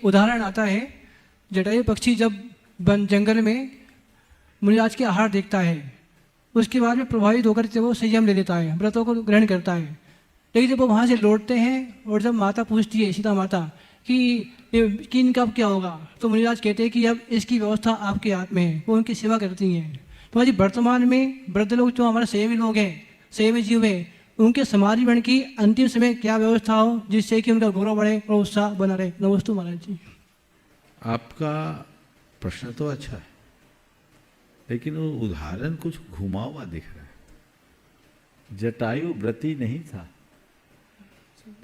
उदाहरण आता है, जटायु पक्षी जब वन जंगल में मुनिराज के आहार देखता है, उसके बाद में प्रभावित होकर जब वो संयम ले लेता है, व्रतों को ग्रहण करता है। लेकिन जब वो वहाँ से लौटते हैं और जब माता पूछती है, सीता माता, कि इनका अब क्या होगा, तो मुनिराज कहते हैं कि अब इसकी व्यवस्था आपके हाथ में है, वो उनकी सेवा करती हैं। तो आज वर्तमान में वृद्ध लोग जो हमारे सेवी लोग हैं, सेवी जीव हैं, उनके समाधि बन की अंतिम समय क्या व्यवस्था हो जिससे कि उनका गौरव बढ़े और उत्साह बना रहे। नमस्ते महाराज जी। आपका प्रश्न तो अच्छा है, लेकिन वो उदाहरण कुछ घुमा हुआ दिख रहा है। जटायु व्रती नहीं था,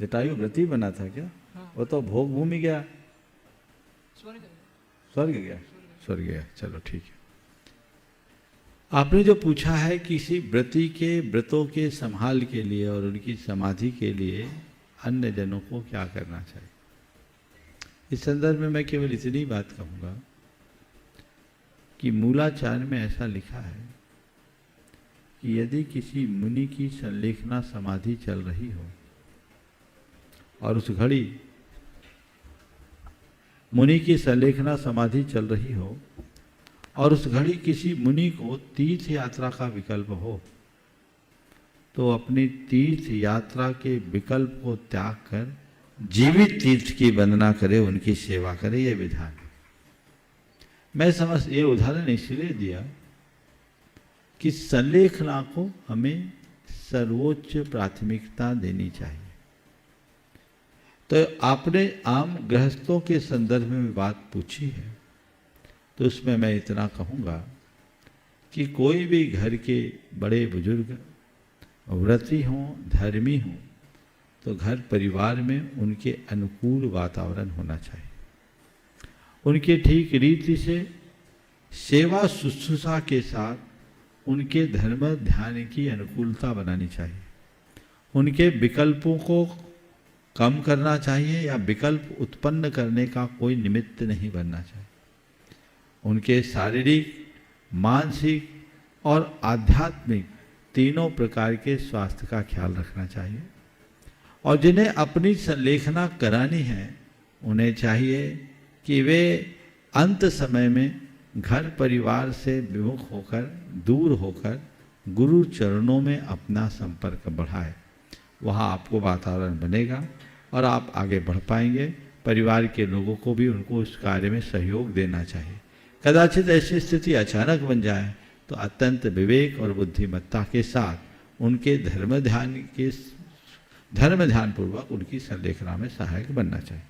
जटायु व्रती बना था क्या? हाँ। वो तो भोग भूमि गया, स्वर्ग गया, स्वर्ग गया। चलो ठीक है। आपने जो पूछा है किसी व्रती के व्रतों के संभाल के लिए और उनकी समाधि के लिए अन्य जनों को क्या करना चाहिए, इस संदर्भ में मैं केवल इतनी बात कहूँगा कि मूलाचार में ऐसा लिखा है कि यदि किसी मुनि की संलेखना समाधि चल रही हो और उस घड़ी मुनि की संलेखना समाधि चल रही हो और उस घड़ी किसी मुनि को तीर्थ यात्रा का विकल्प हो, तो अपनी तीर्थ यात्रा के विकल्प को त्याग कर जीवित तीर्थ की वंदना करे, उनकी सेवा करे। यह विधान मैं ये उदाहरण इसलिए दिया कि संलेखना को हमें सर्वोच्च प्राथमिकता देनी चाहिए। तो आपने आम गृहस्थों के संदर्भ में बात पूछी है, तो उसमें मैं इतना कहूँगा कि कोई भी घर के बड़े बुजुर्ग व्रती हों, धर्मी हों, तो घर परिवार में उनके अनुकूल वातावरण होना चाहिए। उनके ठीक रीति से सेवा शुश्रूषा के साथ उनके धर्म ध्यान की अनुकूलता बनानी चाहिए। उनके विकल्पों को कम करना चाहिए या विकल्प उत्पन्न करने का कोई निमित्त नहीं बनना चाहिए। उनके शारीरिक, मानसिक और आध्यात्मिक तीनों प्रकार के स्वास्थ्य का ख्याल रखना चाहिए। और जिन्हें अपनी संलेखना करानी है, उन्हें चाहिए कि वे अंत समय में घर परिवार से विमुख होकर, दूर होकर गुरु चरणों में अपना संपर्क बढ़ाए। वहाँ आपको वातावरण बनेगा और आप आगे बढ़ पाएंगे। परिवार के लोगों को भी उनको उस कार्य में सहयोग देना चाहिए। कदाचित ऐसी स्थिति अचानक बन जाए तो अत्यंत विवेक और बुद्धिमत्ता के साथ उनके धर्म ध्यान पूर्वक उनकी संलेखना में सहायक बनना चाहिए।